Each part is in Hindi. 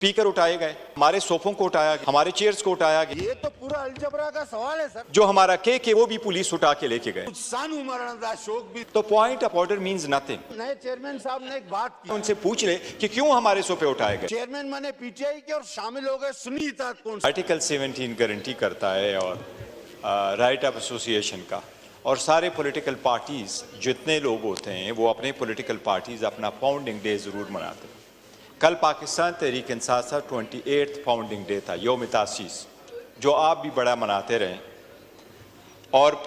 स्पीकर उठाए गए, हमारे सोफों को उठाया गया, हमारे चेयर्स को उठाया गया। ये तो पूरा अलजबरा का सवाल है सर। जो हमारा केक है वो भी पुलिस उठा के लेके गए। सानू मरणदा शोक भी। तो point of order means nothing. नए चेयरमैन साहब ने एक बात की, उनसे पूछ ले कि क्यों हमारे सोफे उठाए गए। चेयरमैन माने पीटीआई के और शामिल हो गए सुन्नी इत्तेहाद कौन सा? आर्टिकल 17 गारंटी करता है और राइट ऑफ एसोसिएशन का, और सारे पॉलिटिकल पार्टीज जितने लोग होते हैं वो अपने पॉलिटिकल पार्टीज अपना फाउंडिंग डे जरूर मनाते हैं। कल पाकिस्तान तहरीक इंसाफ का 28th फाउंडिंग डे था, यौम तासीस, जो आप भी बड़ा मनाते रहें। और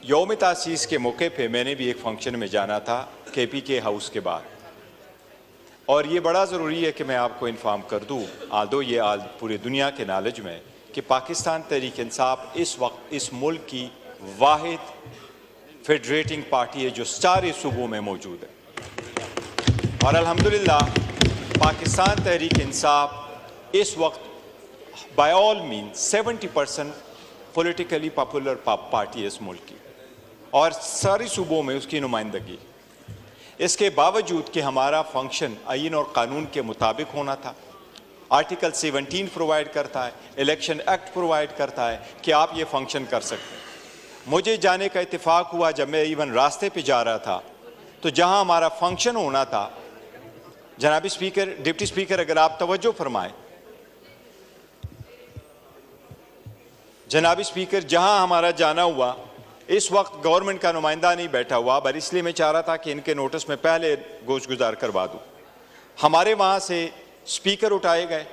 यौम तासीस के मौके पे मैंने भी एक फंक्शन में जाना था KPK हाउस के बाद, और ये बड़ा ज़रूरी है कि मैं आपको इन्फॉर्म कर दूँ, आदो ये आज पूरी दुनिया के नॉलेज में, कि पाकिस्तान तहरीक इंसाफ इस वक्त इस मुल्क की वाहिद फेडरेटिंग पार्टी है जो सारे सूबों में मौजूद है। और अल्हम्दुलिल्लाह पाकिस्तान तहरीक इंसाफ इस वक्त by all means 70% politically popular party है इस मुल्क की, और सारी सूबों में उसकी नुमाइंदगी। इसके बावजूद कि हमारा फंक्शन आईन और कानून के मुताबिक होना था, आर्टिकल 17 प्रोवाइड करता है, इलेक्शन एक्ट प्रोवाइड करता है कि आप ये फंक्शन कर सकते हैं। मुझे जाने का इत्तेफाक हुआ जब मैं इवन रास्ते पे जा रहा था, तो जहां हमारा फंक्शन होना था, जनाब स्पीकर, डिप्टी स्पीकर अगर आप तवज्जो फरमाएं, जनाब स्पीकर, जहां हमारा जाना हुआ, इस वक्त गवर्नमेंट का नुमाइंदा नहीं बैठा हुआ, पर इसलिए मैं चाह रहा था कि इनके नोटिस में पहले गोश गुजार करवा दूं। हमारे वहां से स्पीकर उठाए गए,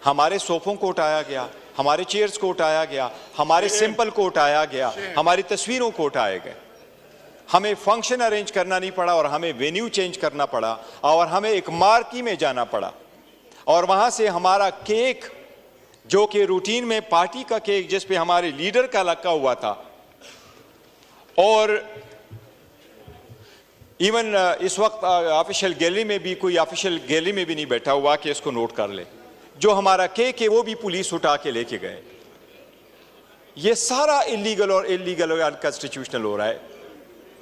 हमारे सोफों को उठाया गया, हमारे चेयर्स को उठाया गया, हमारे सिंपल को उठाया गया, हमारी तस्वीरों को उठाए गए। हमें फंक्शन अरेंज करना नहीं पड़ा और हमें वेन्यू चेंज करना पड़ा, और हमें एक मार्की में जाना पड़ा, और वहां से हमारा केक, जो कि रूटीन में पार्टी का केक जिस पे हमारे लीडर का लगा हुआ था, और इवन इस वक्त ऑफिशियल गैलरी में भी कोई ऑफिशियल गैलरी में भी नहीं बैठा हुआ कि इसको नोट कर ले, जो हमारा केक है वो भी पुलिस उठा के लेके गए। ये सारा इलीगल और अनकॉन्स्टिट्यूशनल हो रहा है।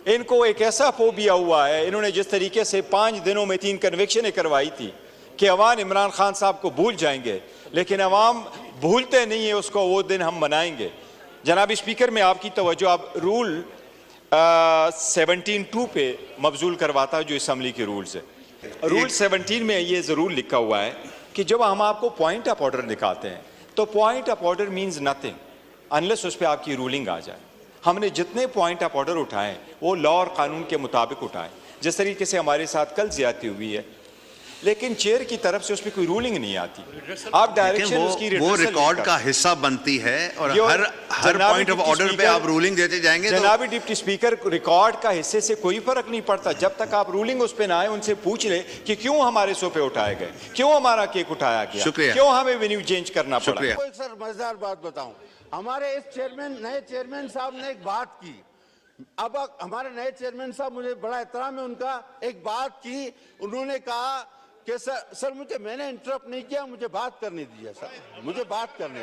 इनको एक ऐसा फोबिया हुआ है, इन्होंने जिस तरीके से 5 दिनों में 3 कन्विक्शनें करवाई थी कि अवाम इमरान खान साहब को भूल जाएंगे, लेकिन अवाम भूलते नहीं है उसको, वो दिन हम मनाएंगे। जनाब स्पीकर, मैं आपकी तवज्जो आप रूल 17(2) पे मबजूल करवाता है, जो असम्बली के रूल्स है। रूल 17 में ये ज़रूर लिखा हुआ है कि जब हम आपको पॉइंट ऑफ ऑर्डर दिखाते हैं, तो point of order means nothing unless उस पर आपकी रूलिंग आ जाए। हमने जितने पॉइंट ऑफ ऑर्डर उठाए वो लॉ और कानून के मुताबिक उठाए। जिस तरीके से हमारे साथ कल ज्यादती हुई है, लेकिन चेयर की तरफ से उस पर कोई रूलिंग नहीं आती, आप डायरेक्शन उसकी वो रिकॉर्ड का हिस्सा बनती है, और हर पॉइंट ऑफ ऑर्डर पे आप रूलिंग देते जाएंगे। जनाब डिप्टी स्पीकर, रिकॉर्ड का हिस्से से कोई फर्क नहीं पड़ता जब तक आप रूलिंग उस पे ना आए। उनसे पूछ ले कि क्यों हमारे सोफे उठाए गए, क्यों हमारा केक उठाया गया, क्यों हमें वेन्यू चेंज करना पड़ा। सर मजेदार बात बताऊं, हमारे इस नए चेयरमैन साहब ने एक बात की। अब हमारे नए चेयरमैन साहब, मुझे बड़ा एहतराम है उनका, एक बात की, उन्होंने कहा कि सर मुझे, मैंने इंटरप्ट नहीं किया, मुझे बात करने दीजिए सर, मुझे बात करने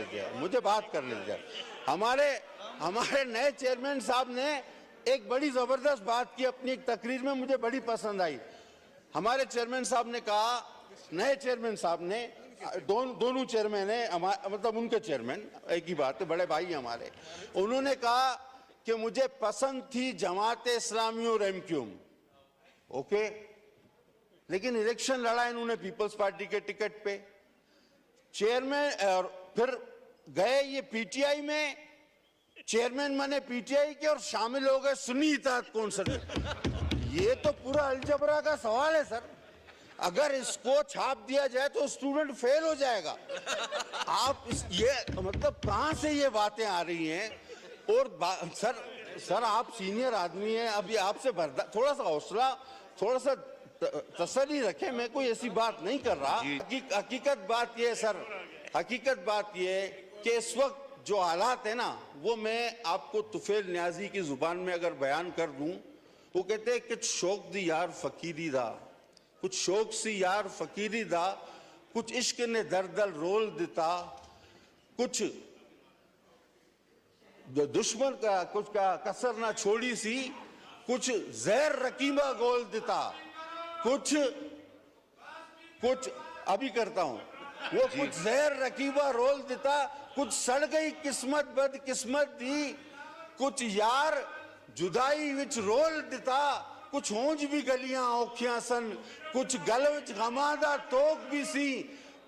दीजिए। हमारे नए चेयरमैन साहब ने एक बड़ी जबरदस्त बात की अपनी एक तकरीर में, मुझे बड़ी पसंद आई। हमारे चेयरमैन साहब ने कहा, नए चेयरमैन साहब ने, दोनों चेयरमैन है, मतलब उनके चेयरमैन एक ही बात है, बड़े भाई हमारे, उन्होंने कहा कि मुझे पसंद थी जमात इस्लामी और MQM, ओके, लेकिन इलेक्शन लड़ा इन्होंने पीपल्स पार्टी के टिकट पे, चेयरमैन, और फिर गए ये PTI में, चेयरमैन माने PTI के और शामिल हो गए सुन्नी इत्तेहाद कौन सा? ये तो पूरा अलजबरा का सवाल है सर। अगर इसको छाप दिया जाए तो स्टूडेंट फेल हो जाएगा। आप ये मतलब कहां से ये बातें आ रही हैं? और सर आप सीनियर आदमी हैं, अभी आपसे थोड़ा सा हौसला, थोड़ा सा तसल्ली रखें। मैं कोई ऐसी बात नहीं कर रहा। हकीकत बात यह है सर, हकीकत बात यह है कि इस वक्त जो हालात है ना, वो मैं आपको तुफैल न्याजी की जुबान में अगर बयान कर दूं, वो कहते हैं कि शौक दी यार फकीरी दा, कुछ शौक सी यार फकीरी दा, कुछ इश्क ने दर्दल रोल दिता, कुछ दुश्मन का कुछ का कसर ना छोड़ी सी, कुछ जहर रकीबा गोल दिता, कुछ अभी करता हूं, वो कुछ जहर रकीबा रोल दिता, कुछ सड़ गई किस्मत बदकिस्मत दी, कुछ यार जुदाई विच रोल दिता, कुछ होंज भी गलियां औखियां सन, कुछ गल विच गमादा तोक भी सी,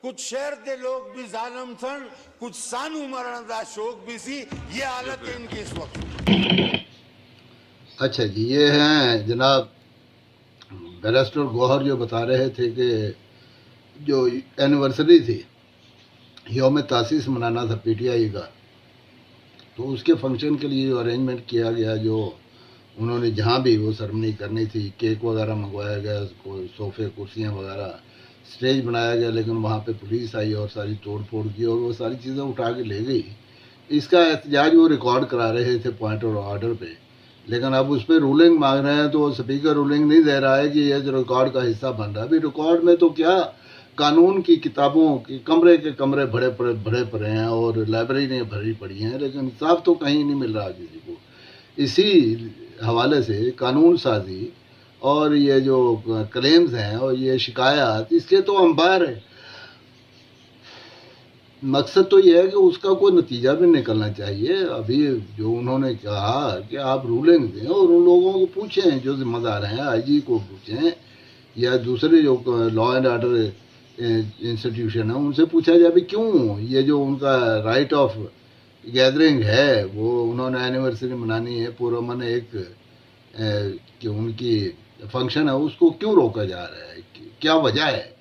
कुछ शहर के लोग भी जालिम सन, कुछ सानू मरण दा शौक भी सी। ये हालत है इनकी इस वक्त। अच्छा जी, ये हैं जनाब बैरिस्टर गौहर जो बता रहे थे कि जो एनिवर्सरी थी, यौम तासीस मनाना था पीटीआई का, तो उसके फंक्शन के लिए जो अरेंजमेंट किया गया, जो उन्होंने जहाँ भी वो सेरेमनी करनी थी, केक वगैरह मंगवाया गया, कोई सोफ़े कुर्सियाँ वगैरह, स्टेज बनाया गया, लेकिन वहाँ पे पुलिस आई और सारी तोड़ फोड़ की और वो सारी चीज़ें उठा के ले गई। इसका एहतजाज वो रिकॉर्ड करा रहे थे पॉइंट और ऑर्डर पे, लेकिन अब उस पर रूलिंग मांग रहे हैं तो स्पीकर रूलिंग नहीं दे रहा है कि ये जो रिकॉर्ड का हिस्सा बन रहा है। अभी रिकॉर्ड में तो क्या, कानून की किताबों के कमरे भरे पड़े हैं और लाइब्रेरी भरी पड़ी हैं, लेकिन इंसाफ तो कहीं नहीं मिल रहा किसी को। इसी हवाले से कानून साजी और ये जो क्लेम्स हैं और ये शिकायत, इसके तो अंबार है। मकसद तो ये है कि उसका कोई नतीजा भी निकलना चाहिए। अभी जो उन्होंने कहा कि आप रूलिंग दें और उन लोगों को पूछें जो जिम्मेदार हैं, आईजी को पूछें या दूसरे जो लॉ एंड ऑर्डर इंस्टीट्यूशन है उनसे पूछा जाए भी क्यों ये जो उनका राइट ऑफ गैदरिंग है, वो उन्होंने एनिवर्सरी मनानी है, पुरअमन एक कि उनकी फंक्शन है, उसको क्यों रोका जा रहा है, क्या वजह है?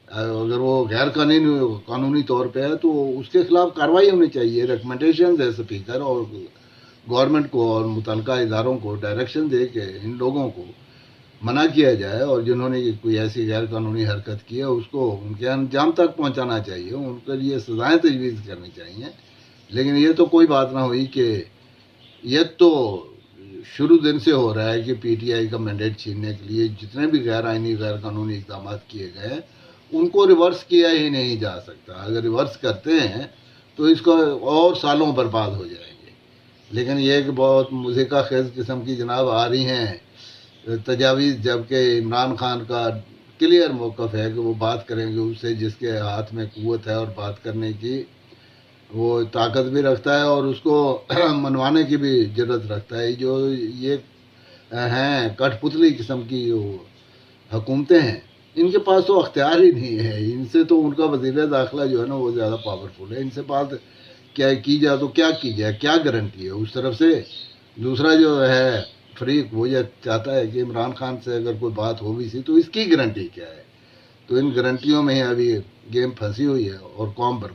अगर वो गैर कानूनी तौर पे है तो उसके खिलाफ कार्रवाई होनी चाहिए। रिकमेंडेशन है स्पीकर और गवर्नमेंट को और मुतल्लिका इदारों को डायरेक्शन दे के इन लोगों को मना किया जाए और जिन्होंने कोई ऐसी गैर कानूनी हरकत की है उसको उनके अंजाम तक पहुंचाना चाहिए, उनके लिए सजाएं तजवीज़ करनी चाहिए। लेकिन ये तो कोई बात ना हुई कि ये तो शुरू दिन से हो रहा है कि पीटीआई का मैंडेट छीनने के लिए जितने भी गैर आइनी गैर कानूनी इक़दाम किए गए उनको रिवर्स किया ही नहीं जा सकता। अगर रिवर्स करते हैं तो इसको और सालों बर्बाद हो जाएंगे। लेकिन ये कि बहुत मुज़िका खेज़ किस्म की जनाब आ रही हैं तजावीज़, जबकि इमरान खान का क्लियर मौक़िफ़ है कि वो बात करेंगे उससे जिसके हाथ में क़ुव्वत है और बात करने की वो ताकत भी रखता है और उसको मनवाने की भी ज़रूरत रखता है। जो ये हैं कठपुतली किस्म की जो हुकूमतें हैं, इनके पास तो अख्तियार ही नहीं है। इनसे तो उनका वज़ीर दाखिला जो है ना वो ज़्यादा पावरफुल है। इनसे बात क्या की जाए तो क्या की जाए, क्या गारंटी है उस तरफ से? दूसरा जो है फरीक वो ये चाहता है कि इमरान खान से अगर कोई बात हो भी सी तो इसकी गारंटी क्या है? तो इन गारंटियों में ही अभी गेम फंसी हुई है और कौम बर्बाद।